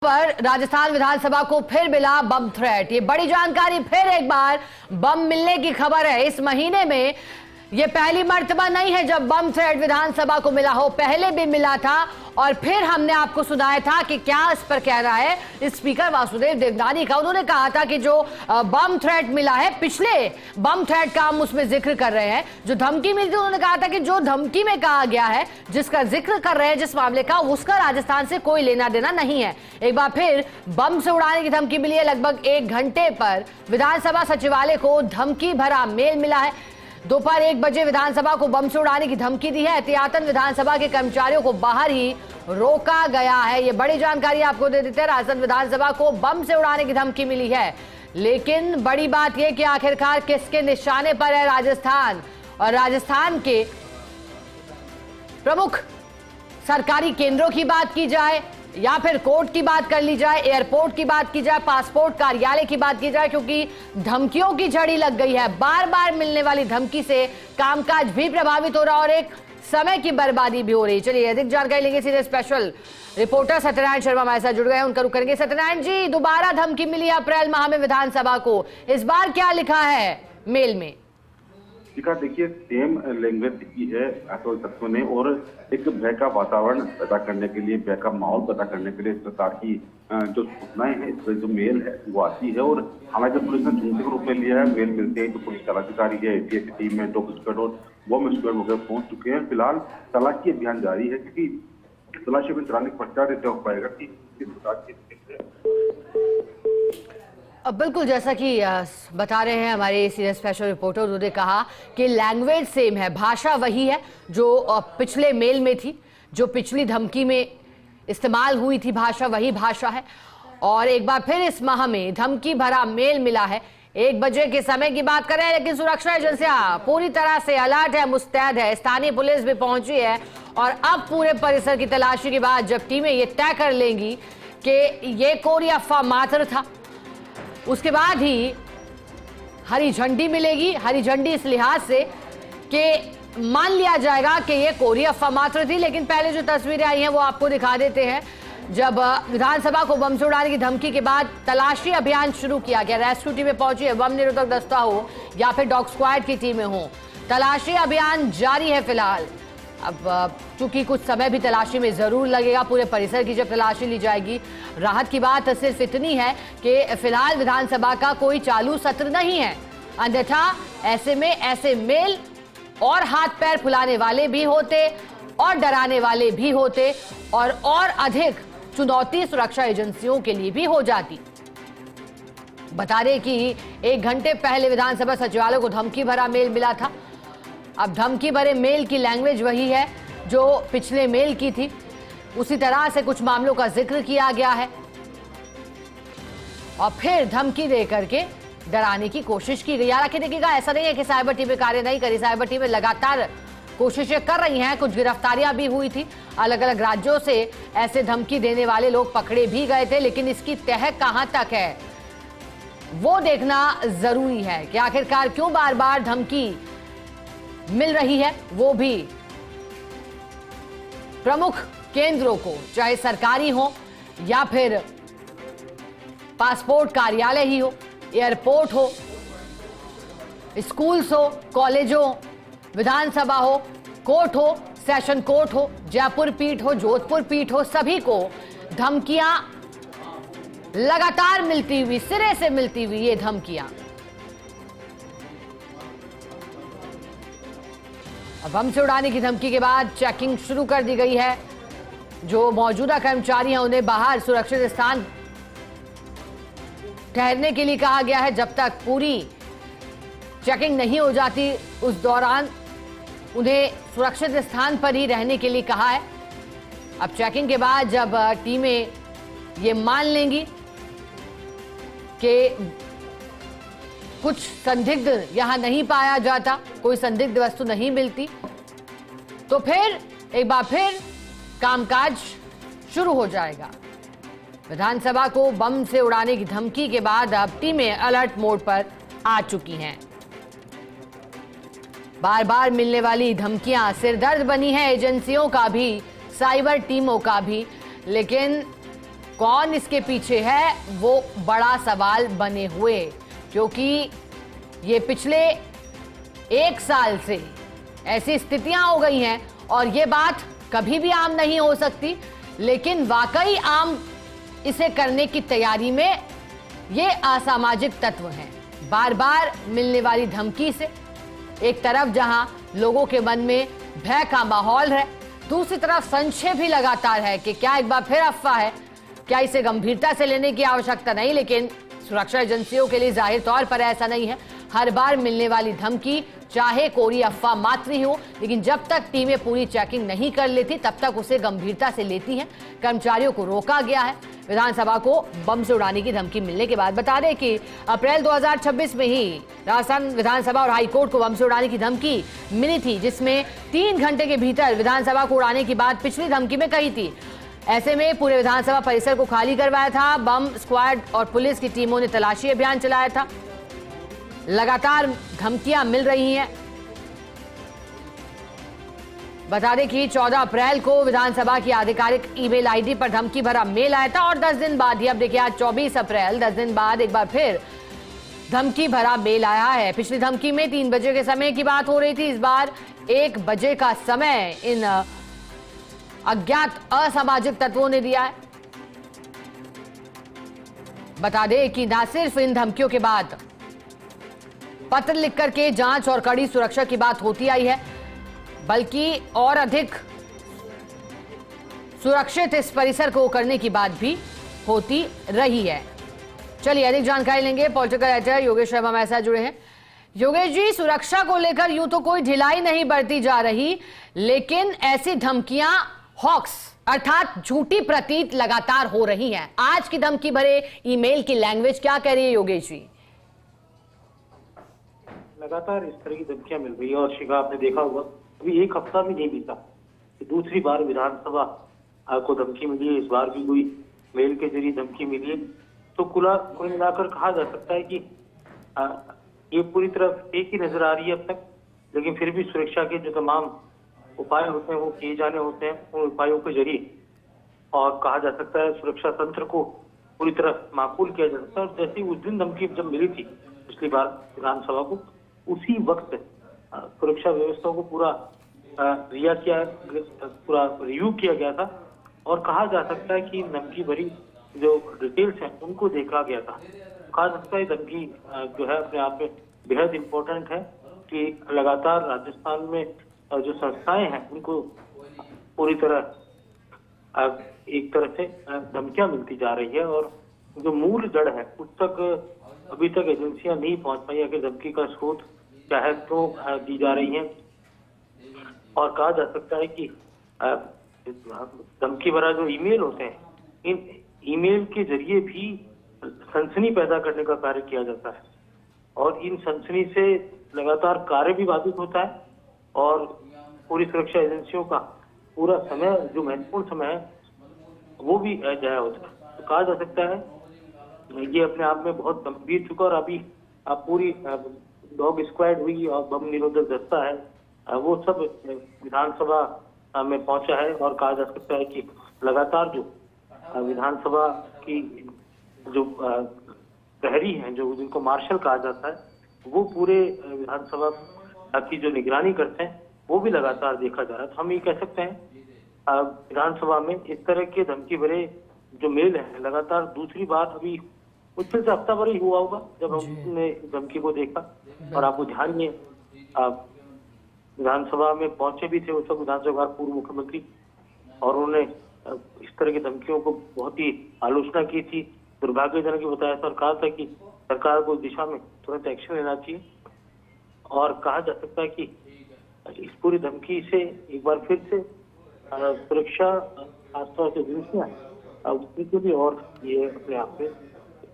पर राजस्थान विधानसभा को फिर मिला बम थ्रेट। ये बड़ी जानकारी, फिर एक बार बम मिलने की खबर है। इस महीने में ये पहली मर्तबा नहीं है जब बम थ्रेट विधानसभा को मिला हो, पहले भी मिला था और फिर हमने आपको सुनाया था कि क्या इस पर कह रहा है स्पीकर वासुदेव देवनानी का। उन्होंने कहा था कि जो बम थ्रेट मिला है, पिछले बम थ्रेट का हम उसमें जिक्र कर रहे हैं। जो धमकी मिली थी, उन्होंने कहा था कि जो धमकी में कहा गया है, जिसका जिक्र कर रहे हैं, जिस मामले का, उसका राजस्थान से कोई लेना देना नहीं है। एक बार फिर बम से उड़ाने की धमकी मिली है। लगभग 1 घंटे पर विधानसभा सचिवालय को धमकी भरा मेल मिला है। दोपहर 1 बजे विधानसभा को बम से उड़ाने की धमकी दी है। एहतियातन विधानसभा के कर्मचारियों को बाहर ही रोका गया है। ये बड़ी जानकारी आपको दे देते हैं। राजस्थान विधानसभा को बम से उड़ाने की धमकी मिली है, लेकिन बड़ी बात यह कि आखिरकार किसके निशाने पर है राजस्थान, और राजस्थान के प्रमुख सरकारी केंद्रों की बात की जाए या फिर कोर्ट की बात कर ली जाए, एयरपोर्ट की बात की जाए, पासपोर्ट कार्यालय की बात की जाए, क्योंकि धमकियों की झड़ी लग गई है। बार बार मिलने वाली धमकी से कामकाज भी प्रभावित हो रहा और एक समय की बर्बादी भी हो रही। चलिए अधिक जानकारी लेंगे सीधे स्पेशल रिपोर्टर सत्यनारायण शर्मा हमारे साथ जुड़ गए हैं, उनका रुख करेंगे। सत्यनारायण जी, दोबारा धमकी मिली अप्रैल माह में विधानसभा को, इस बार क्या लिखा है मेल में? देखिए, सेम लैंग्वेज की है आतंकी तत्वों ने, और एक भय का वातावरण पैदा करने के लिए, भय का माहौल पैदा करने के लिए इस प्रकार की जो सूचनाएं हैं, इस जो मेल है वो आती है। और हमारे जब पुलिस ने झुंड के रूप में लिया है, मेल मिलते हैं तो पुलिस तलाशी है, एटीएस की टीम में डॉग स्क्वाड और बम स्क्वाड वगैरह पहुंच चुके हैं। फिलहाल तलाशी अभियान जारी है, क्योंकि तलाशी अभियान चलाने के पश्चात तय हो पाएगा कि किस प्रकार की। अब बिल्कुल जैसा कि बता रहे हैं हमारे सीनियर स्पेशल रिपोर्टर, उन्होंने कहा कि लैंग्वेज सेम है, भाषा वही है जो पिछले मेल में थी, जो पिछली धमकी में इस्तेमाल हुई थी, भाषा वही भाषा है। और एक बार फिर इस माह में धमकी भरा मेल मिला है। 1 बजे के समय की बात करें, लेकिन सुरक्षा एजेंसियां पूरी तरह से अलर्ट है, मुस्तैद है। स्थानीय पुलिस भी पहुंची है और अब पूरे परिसर की तलाशी के बाद जब टीमें ये तय कर लेंगी कि ये कोई अफवाह मात्र था, उसके बाद ही हरी झंडी मिलेगी। हरी झंडी इस लिहाज से कि मान लिया जाएगा कि ये कोरी अफवाह मात्र थी। लेकिन पहले जो तस्वीरें आई हैं वो आपको दिखा देते हैं। जब विधानसभा को बम से उड़ाने की धमकी के बाद तलाशी अभियान शुरू किया गया, रेस्क्यू टीमें पहुंची है, बम निरोधक दस्ता हो या फिर डॉग स्क्वाड की टीमें हो, तलाशी अभियान जारी है फिलहाल। अब चूंकि कुछ समय भी तलाशी में जरूर लगेगा, पूरे परिसर की जब तलाशी ली जाएगी। राहत की बात सिर्फ इतनी है कि फिलहाल विधानसभा का कोई चालू सत्र नहीं है, अन्यथा ऐसे में ऐसे मेल और हाथ पैर फुलाने वाले भी होते और डराने वाले भी होते और अधिक चुनौती सुरक्षा एजेंसियों के लिए भी हो जाती। बता दें कि 1 घंटे पहले विधानसभा सचिवालय को धमकी भरा मेल मिला था। अब धमकी भरे मेल की लैंग्वेज वही है जो पिछले मेल की थी, उसी तरह से कुछ मामलों का जिक्र किया गया है और फिर धमकी दे करके डराने की कोशिश की गई। हालांकि देखिएगा, ऐसा नहीं है कि साइबर टीमें कार्य नहीं करी, साइबर टीमें लगातार कोशिशें कर रही हैं। कुछ गिरफ्तारियां भी हुई थी, अलग अलग राज्यों से ऐसे धमकी देने वाले लोग पकड़े भी गए थे। लेकिन इसकी तह कहां तक है वो देखना जरूरी है कि आखिरकार क्यों बार बार धमकी मिल रही है, वो भी प्रमुख केंद्रों को, चाहे सरकारी हो या फिर पासपोर्ट कार्यालय ही हो, एयरपोर्ट हो, स्कूल्स हो, कॉलेज हो, विधानसभा हो, कोर्ट हो, सेशन कोर्ट हो, जयपुर पीठ हो, जोधपुर पीठ हो, सभी को धमकियां लगातार मिलती हुई, सिरे से मिलती हुई ये धमकियां। बम से उड़ाने की धमकी के बाद चेकिंग शुरू कर दी गई है। जो मौजूदा कर्मचारी हैं उन्हें बाहर सुरक्षित स्थान ठहरने के लिए कहा गया है। जब तक पूरी चेकिंग नहीं हो जाती, उस दौरान उन्हें सुरक्षित स्थान पर ही रहने के लिए कहा है। अब चेकिंग के बाद जब टीमें ये मान लेंगी कि कुछ संदिग्ध यहां नहीं पाया जाता, कोई संदिग्ध वस्तु नहीं मिलती, तो फिर एक बार फिर कामकाज शुरू हो जाएगा। विधानसभा को बम से उड़ाने की धमकी के बाद अब टीमें अलर्ट मोड पर आ चुकी हैं। बार बार मिलने वाली धमकियां सिरदर्द बनी है एजेंसियों का भी, साइबर टीमों का भी। लेकिन कौन इसके पीछे है वो बड़ा सवाल बने हुए, क्योंकि ये पिछले 1 साल से ऐसी स्थितियां हो गई हैं और ये बात कभी भी आम नहीं हो सकती, लेकिन वाकई आम इसे करने की तैयारी में ये असामाजिक तत्व हैं। बार बार मिलने वाली धमकी से एक तरफ जहां लोगों के मन में भय का माहौल है, दूसरी तरफ संशय भी लगातार है कि क्या एक बार फिर अफवाह है, क्या इसे गंभीरता से लेने की आवश्यकता नहीं। लेकिन सुरक्षा एजेंसियों के लिए जाहिर तौर पर ऐसा नहीं है। हर बार मिलने वाली धमकी चाहे कोरी अफवाह मात्र ही हो, लेकिन जब तक टीमें पूरी चेकिंग नहीं कर लेती तब तक उसे गंभीरता से लेती हैं। कर्मचारियों को रोका गया है। विधानसभा को बम से उड़ाने की धमकी मिलने के बाद बता दें कि अप्रैल 2026 में ही राजस्थान विधानसभा और हाईकोर्ट को बम से उड़ाने की धमकी मिली थी, जिसमें 3 घंटे के भीतर विधानसभा को उड़ाने की बात पिछली धमकी में कही थी। ऐसे में पूरे विधानसभा परिसर को खाली करवाया था। बम स्क्वाड और पुलिस की टीमों ने तलाशी अभियान चलाया था। लगातार धमकियां मिल रही हैं। बता दें कि 14 अप्रैल को विधानसभा की आधिकारिक ईमेल आईडी पर धमकी भरा मेल आया था और 10 दिन बाद ही, अब देखिए आज 24 अप्रैल, 10 दिन बाद एक बार फिर धमकी भरा मेल आया है। पिछली धमकी में 3 बजे के समय की बात हो रही थी, इस बार 1 बजे का समय इन अज्ञात असामाजिक तत्वों ने दिया है। बता दें कि न सिर्फ इन धमकियों के बाद पत्र लिख करके जांच और कड़ी सुरक्षा की बात होती आई है, बल्कि और अधिक सुरक्षित इस परिसर को करने की बात भी होती रही है। चलिए अधिक जानकारी लेंगे। पॉलिटिकल एडिटर योगेश शर्मा हमारे साथ जुड़े हैं। योगेश जी, सुरक्षा को लेकर यूं तो कोई ढिलाई नहीं बरती जा रही, लेकिन ऐसी धमकियां हॉक्स अर्थात झूठी प्रतीत लगातार हो रही हैं। आज की धमकी भरे ईमेल की लैंग्वेज क्या कह रही है योगेश जी? लगातार इस तरह की धमकियां मिल रही है और शिखा आपने देखा होगा अभी 1 हफ्ता भी नहीं बीता कि दूसरी बार विधानसभा को धमकी मिली है। इस बार भी कोई मेल के जरिए धमकी मिली है। तो कुल मिलाकर कहा जा सकता है कि ये पूरी तरह फेक ही नजर आ रही है अब तक, लेकिन फिर भी सुरक्षा के जो तमाम उपाय होते हैं वो किए जाने होते हैं। उन उपायों के जरिए और कहा जा सकता है सुरक्षा तंत्र को पूरी तरह माकूल किया जा सकता है। और जैसे उस दिन धमकी जब मिली थी पिछली बार विधानसभा को, उसी वक्त सुरक्षा व्यवस्था को पूरा रिव्यू किया गया था और कहा जा सकता है कि धमकी भरी जो डिटेल्स हैं उनको देखा गया था। कहा जा सकता है धमकी जो है अपने आप में बेहद इम्पोर्टेंट है कि लगातार राजस्थान में जो संस्थाएं हैं उनको पूरी तरह एक तरह से धमकियां मिलती जा रही है और जो मूल जड़ है उस तक अभी तक एजेंसियां नहीं पहुंच पाई है कि धमकी का स्रोत क्या है तो दी जा रही हैं। और कहा जा सकता है कि धमकी भरा जो ईमेल होते हैं, इन ईमेल के जरिए भी सनसनी पैदा करने का कार्य किया जाता है और इन सनसनी से लगातार कार्य भी बाधित होता है और पूरी सुरक्षा एजेंसियों का पूरा समय जो महत्वपूर्ण समय है वो भी जाया होता है। तो कहा जा सकता है ये अपने आप में बहुत गंभीर चुका और अभी पूरी डॉग स्क्वाड हुई और बम निरोधक दस्ता है वो सब विधानसभा में पहुंचा है और कहा जा सकता है कि लगातार जो विधानसभा की जो प्रहरी हैं जो जिनको मार्शल कहा जाता है वो पूरे विधानसभा की जो निगरानी करते हैं वो भी लगातार देखा जा रहा है। तो हम ये कह सकते हैं विधानसभा में इस तरह के धमकी भरे जो मेल है लगातार दूसरी बार अभी मुश्किल से हफ्ता भर ही हुआ होगा जब हमने धमकी को देखा। और आपको ध्यान में विधानसभा में पहुंचे भी थे उस वक्त विधानसभा पूर्व मुख्यमंत्री और उन्होंने इस तरह की धमकियों को बहुत ही आलोचना की थी, दुर्भाग्यजनक बताया था और कहा था कि सरकार को इस दिशा में तुरंत एक्शन लेना चाहिए। और कहा जा सकता है कि इस पूरी धमकी से एक बार फिर से सुरक्षा खासतौर से एजेंसियां उसके भी और ये अपने आप में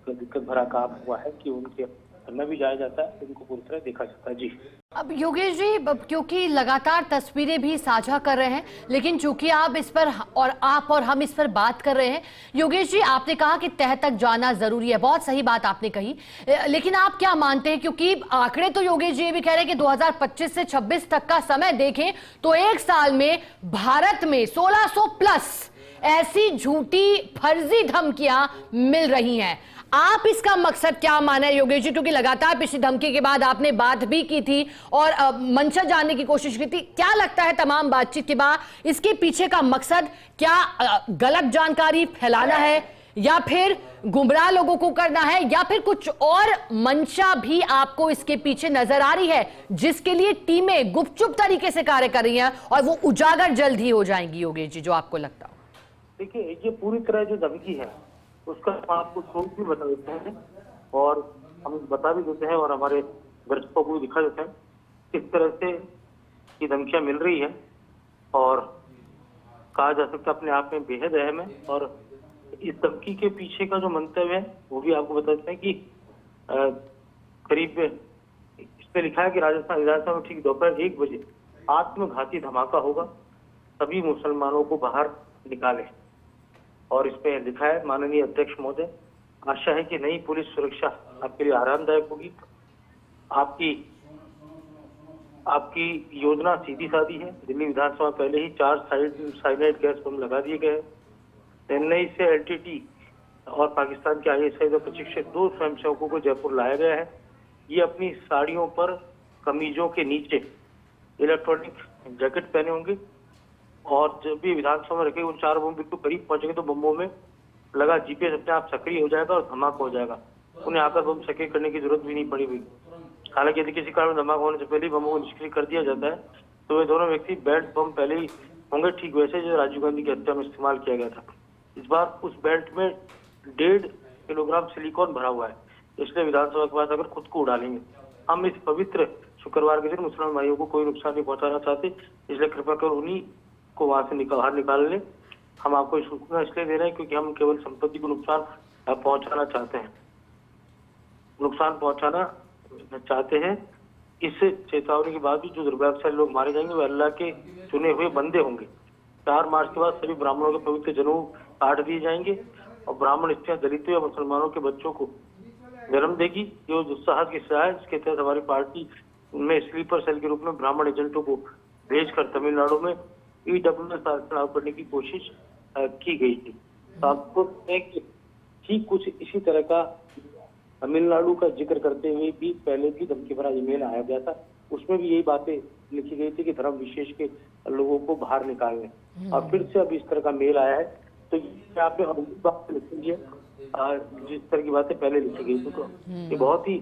दिक्कत भरा काम हुआ है कि उनके करना भी जाया जाता है, उनको पूरी तरह देखा जाता है। जी अब योगेश जी, क्योंकि लगातार तस्वीरें भी साझा कर रहे हैं, लेकिन चूंकि आप इस पर और हम इस पर बात कर रहे हैं, योगेश जी आपने कहा कि तह तक जाना जरूरी है, बहुत सही बात आपने कही, लेकिन आप क्या मानते हैं, क्योंकि आंकड़े तो योगेश जी ये भी कह रहे हैं कि 2025 से 26 तक का समय देखें तो 1 साल में भारत में 1600 प्लस ऐसी झूठी फर्जी धमकियां मिल रही हैं। आप इसका मकसद क्या माना है योगेश जी? क्योंकि लगातार पिछली धमकी के बाद आपने बात भी की थी और मंशा जानने की कोशिश की थी। क्या लगता है तमाम बातचीत के बाद इसके पीछे का मकसद क्या गलत जानकारी फैलाना है, या फिर गुमराह लोगों को करना है, या फिर कुछ और मंशा भी आपको इसके पीछे नजर आ रही है जिसके लिए टीमें गुपचुप तरीके से कार्य कर रही हैं और वो उजागर जल्द ही हो जाएंगी योगेश जी, जो आपको लगता हो? देखिए, ये पूरी तरह जो धमकी है उसका हम आपको स्रोत भी बता देते हैं और हम बता भी देते हैं और हमारे दर्शकों को भी दिखा देते हैं किस तरह से ये धमकियां मिल रही है। और कहा जा सकता है अपने आप में बेहद अहम है। और इस धमकी के पीछे का जो मंतव्य है वो भी आपको बता देते हैं कि करीब इसमें लिखा है कि राजस्थान विधानसभा में ठीक दोपहर 1 बजे आत्मघाती धमाका होगा, सभी मुसलमानों को बाहर निकालें। और इसमें लिखा है, माननीय अध्यक्ष महोदय, आशा है कि नई पुलिस सुरक्षा आपके लिए आरामदायक होगी। आपकी योजना सीधी सादी है। दिल्ली विधानसभा पहले ही 4 साइनाइड गैस बम लगा दिए गए। चेन्नई से एलटीटी और पाकिस्तान के आईएसआई में प्रशिक्षित 2 स्वयंसेवकों को जयपुर लाया गया है। ये अपनी साड़ियों पर कमीजों के नीचे इलेक्ट्रॉनिक जैकेट पहने होंगे और जब भी विधानसभा में रखे उन 4 बम बिल्कुल करीब पहुंचेंगे तो बमों में लगा जीपीएस अपने आप सक्रिय हो जाएगा और धमाका हो जाएगा। उन्हें आकर बम सक्रिय करने की जरूरत भी नहीं पड़ी हुई। हालांकि यदि किसी कारण धमाका होने से पहले ही बमों को निष्क्रिय कर दिया जाता है तो वे दोनों व्यक्ति बेल्ट बम पहले ही होंगे, ठीक वैसे जो राजीव गांधी की हत्या में इस्तेमाल किया गया था। इस बार उस बेल्ट में 1.5 किलोग्राम सिलिकॉन भरा हुआ है, इसलिए विधानसभा के पास अगर खुद को उड़ा लेंगे। हम इस पवित्र शुक्रवार के दिन मुसलमान भाइयों को कोई नुकसान नहीं पहुंचाना चाहते, इसलिए कृपया कर उन्हीं को वहां से बाहर निकाल लें। हम आपको सूचना इसलिए दे रहे हैं क्योंकि हम केवल संपत्ति को नुकसान पहुंचाना चाहते हैं, इस चेतावनी के बाद भी जो दुर्भाग्यशाली लोग मारे जाएंगे वे अल्लाह के चुने हुए बंदे होंगे। 4 मार्च के बाद सभी ब्राह्मणों के पवित्र जनेऊ काट दिए जाएंगे और ब्राह्मण स्त्रियां दलितों या मुसलमानों के बच्चों को जन्म देगी। जो दुस्साहस की सजा है, इसके तहत हमारी पार्टी में स्लीपर सेल के रूप में ब्राह्मण एजेंटों को भेजकर तमिलनाडु में EWS लागू करने की कोशिश की गई थी। तो आपको ठीक कुछ इसी तरह का तमिलनाडु का जिक्र करते हुए भी पहले भी धमकी भरा ईमेल आया गया था। उसमें भी यही बातें लिखी गई थी कि धर्म विशेष के लोगों को बाहर निकालने, और फिर से अब इस तरह का मेल आया है। तो यहाँ पे बात लिखी है जिस तरह की बातें पहले लिखी गई थी। तो ये बहुत ही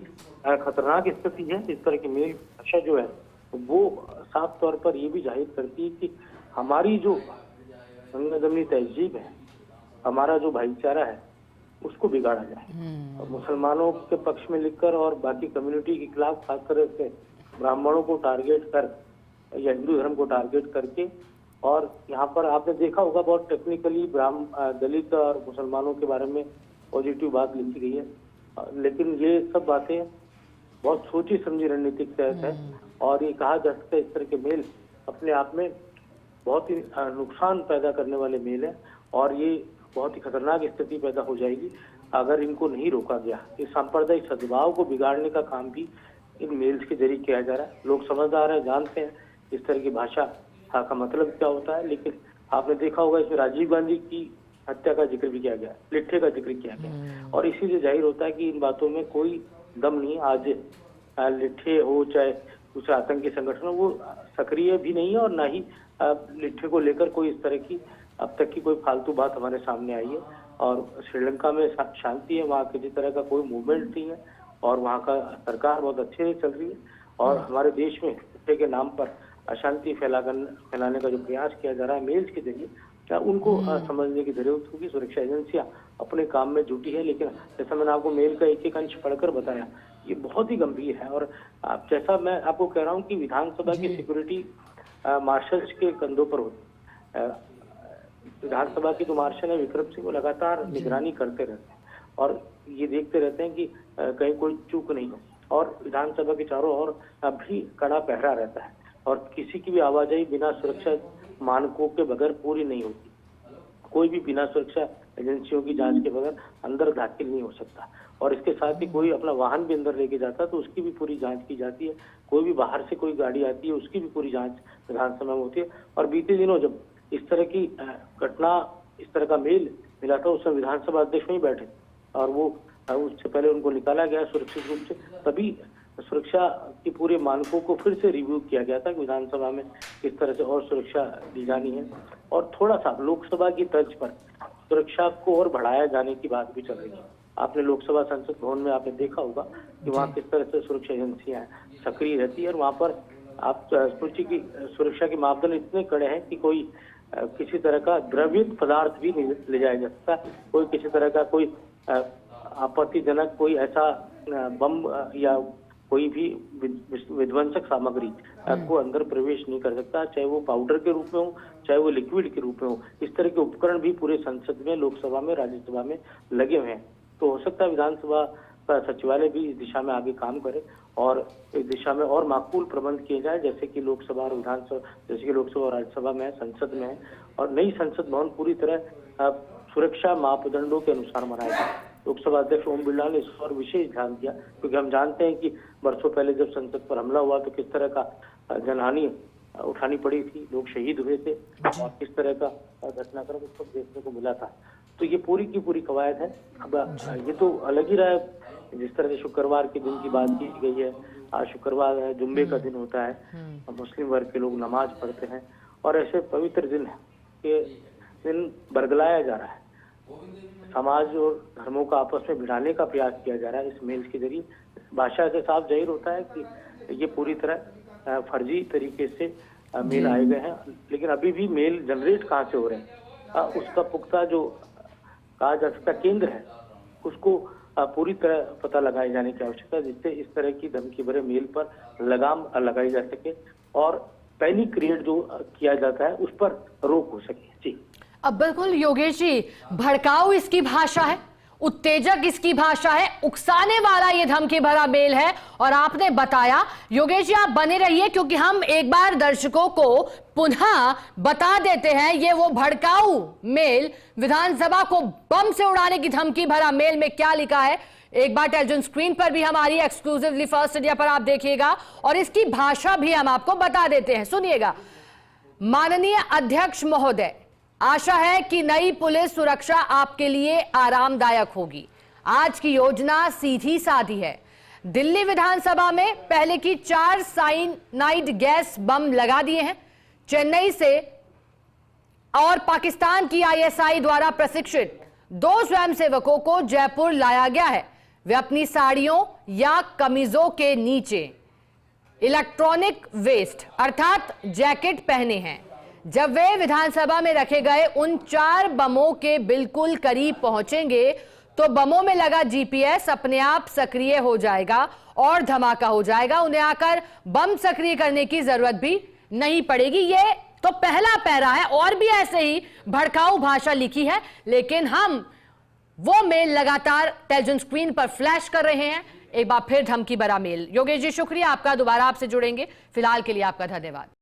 खतरनाक स्थिति है। इस तरह की मेल भाषा जो है वो साफ तौर पर ये भी जाहिर करती है कि हमारी जो संगजमनी तहजीब है, हमारा जो भाईचारा है, उसको बिगाड़ा जाए। और मुसलमानों के पक्ष में लिखकर और बाकी कम्युनिटी के खिलाफ, खासकर से ब्राह्मणों को टारगेट कर या हिंदू धर्म को टारगेट करके, और यहाँ पर आपने देखा होगा बहुत टेक्निकली दलित और मुसलमानों के बारे में पॉजिटिव बात लिखी गई है, लेकिन ये सब बातें बहुत सोची समझी रणनीतिक तहत है। और ये कहा जा सकता है इस तरह के मेल अपने आप में बहुत ही नुकसान पैदा करने वाले मेल है, और ये बहुत ही खतरनाक स्थिति पैदा हो जाएगी अगर इनको नहीं रोका गया। इस सांप्रदायिक सद्भाव को बिगाड़ने का काम भी इन मेल्स के जरिए किया जा रहा है। लोग समझदार हैं, जानते हैं इस तरह की भाषा का मतलब क्या होता है, लेकिन आपने देखा होगा इसमें राजीव गांधी की हत्या का जिक्र भी किया गया, लिट्ठे का जिक्र किया गया, और इसी से जाहिर होता है कि इन बातों में कोई दम नहीं। आज लिट्ठे हो चाहे दूसरे आतंकी संगठन हो, वो सक्रिय भी नहीं है, और ना ही लिट्ठे को लेकर कोई इस तरह की अब तक की कोई फालतू बात हमारे सामने आई है। और श्रीलंका में शांति है, वहाँ किसी तरह का कोई मूवमेंट नहीं है, और वहाँ का सरकार बहुत अच्छे से चल रही है। और हमारे देश में लिट्ठे के नाम पर अशांति फैलाने का जो प्रयास किया जा रहा है मेल्स के जरिए, क्या उनको समझने की जरूरत होगी। सुरक्षा एजेंसियां अपने काम में जुटी है, लेकिन जैसा मैंने आपको मेल का एक अंश पढ़कर बताया, ये बहुत ही गंभीर है। और जैसा मैं आपको कह रहा हूँ कि विधानसभा की सिक्योरिटी मार्शल्स के कंधों पर होती। विधानसभा की जो मार्शल है विक्रम सिंह, वो लगातार निगरानी करते रहते हैं और ये देखते रहते हैं कि कहीं कोई चूक नहीं हो, और विधानसभा के चारों ओर भी कड़ा पहरा रहता है, और किसी की भी आवाजाही बिना सुरक्षा मानकों के बगैर पूरी नहीं होती। कोई भी बिना सुरक्षा एजेंसियों की जांच के बगैर अंदर दाखिल नहीं हो सकता, और इसके साथ ही कोई अपना वाहन भी अंदर लेके जाता है तो उसकी भी पूरी जांच की जाती है। कोई भी बाहर से कोई गाड़ी आती है उसकी भी पूरी जांच विधानसभा में होती है। और बीते दिनों जब इस तरह की घटना इस तरह का मेल मिला था, उसमें विधानसभा अध्यक्ष वहीं बैठे और वो उससे पहले उनको निकाला गया सुरक्षित रूप से। तभी सुरक्षा के पूरे मानकों को फिर से रिव्यू किया गया था कि विधानसभा में किस तरह से और सुरक्षा दी जानी है, और थोड़ा सा लोकसभा की तर्ज पर सुरक्षा को और बढ़ाया जाने की बात भी चल रही है। आपने लोकसभा संसद भवन में आपने देखा होगा कि वहाँ किस तरह से सुरक्षा एजेंसियां सक्रिय रहती है, और वहाँ पर आप सुरक्षा के मापदंड इतने कड़े हैं कि कोई किसी तरह का द्रवित पदार्थ भी नहीं ले जाया जा सकता, कोई किसी तरह का कोई आपत्तिजनक कोई ऐसा बम या कोई भी विध्वंसक सामग्री को अंदर प्रवेश नहीं कर सकता, चाहे वो पाउडर के रूप में हो, चाहे वो लिक्विड के रूप में हो। इस तरह के उपकरण भी पूरे संसद में, लोकसभा में, राज्यसभा में लगे हुए हैं। तो हो सकता है विधानसभा का सचिवालय भी इस दिशा में आगे काम करे और इस दिशा में और माकूल प्रबंध किए जाए, जैसे कि लोकसभा और विधानसभा, जैसे कि लोकसभा और राज्यसभा में है, संसद में है। और नई संसद भवन पूरी तरह सुरक्षा मापदंडों के अनुसार बनाया जाए। लोकसभा अध्यक्ष ओम बिरला ने इस पर विशेष ध्यान दिया, क्योंकि हम जानते हैं कि वर्षों पहले जब संसद पर हमला हुआ तो किस तरह का जनहानि उठानी पड़ी थी, लोग शहीद हुए थे और किस तरह का घटनाक्रम उस वक्त देखने को मिला था। तो ये पूरी की पूरी कवायद है। अब ये तो अलग ही रहा है, जिस तरह से शुक्रवार के दिन की बात की गई है। आज शुक्रवार है, जुम्मे का दिन होता है, मुस्लिम वर्ग के लोग नमाज पढ़ते हैं और ऐसे पवित्र दिन है कि दिन बरगलाया जा रहा है। समाज और धर्मों का आपस में भिड़ाने का प्रयास किया जा रहा है इस मेल के जरिए। भाषा से साफ जाहिर होता है कि ये पूरी तरह फर्जी तरीके से मेल आए गए हैं, लेकिन अभी भी मेल जनरेट कहाँ से हो रहे हैं उसका पुख्ता जो कहा जा सकता केंद्र है, उसको पूरी तरह पता लगाए जाने की आवश्यकता है, जिससे इस तरह की धमकी भरे मेल पर लगाम लगाई जा सके और पैनिक क्रिएट जो किया जाता है उस पर रोक हो सके। जी अब बिल्कुल योगेश जी, भड़काऊ इसकी भाषा है, उत्तेजक इसकी भाषा है, उकसाने वाला ये धमकी भरा मेल है। और आपने बताया, योगेश जी आप बने रहिए क्योंकि हम एक बार दर्शकों को पुनः बता देते हैं ये वो भड़काऊ मेल, विधानसभा को बम से उड़ाने की धमकी भरा मेल में क्या लिखा है एक बार टेलीविजन स्क्रीन पर भी हमारी एक्सक्लूसिवली फर्स्ट इंडिया पर आप देखिएगा और इसकी भाषा भी हम आपको बता देते हैं। सुनिएगा। माननीय अध्यक्ष महोदय, आशा है कि नई पुलिस सुरक्षा आपके लिए आरामदायक होगी। आज की योजना सीधी साधी है। दिल्ली विधानसभा में पहले की 4 साइनाइड गैस बम लगा दिए हैं। चेन्नई से और पाकिस्तान की आईएसआई द्वारा प्रशिक्षित 2 स्वयंसेवकों को जयपुर लाया गया है। वे अपनी साड़ियों या कमीजों के नीचे इलेक्ट्रॉनिक वेस्ट अर्थात जैकेट पहने हैं। जब वे विधानसभा में रखे गए उन 4 बमों के बिल्कुल करीब पहुंचेंगे तो बमों में लगा जीपीएस अपने आप सक्रिय हो जाएगा और धमाका हो जाएगा। उन्हें आकर बम सक्रिय करने की जरूरत भी नहीं पड़ेगी। ये तो पहला पैरा है, और भी ऐसे ही भड़काऊ भाषा लिखी है, लेकिन हम वो मेल लगातार टेलीविजन स्क्रीन पर फ्लैश कर रहे हैं। एक बार फिर धमकी भरा मेल। योगेश जी शुक्रिया आपका, दोबारा आपसे जुड़ेंगे। फिलहाल के लिए आपका धन्यवाद।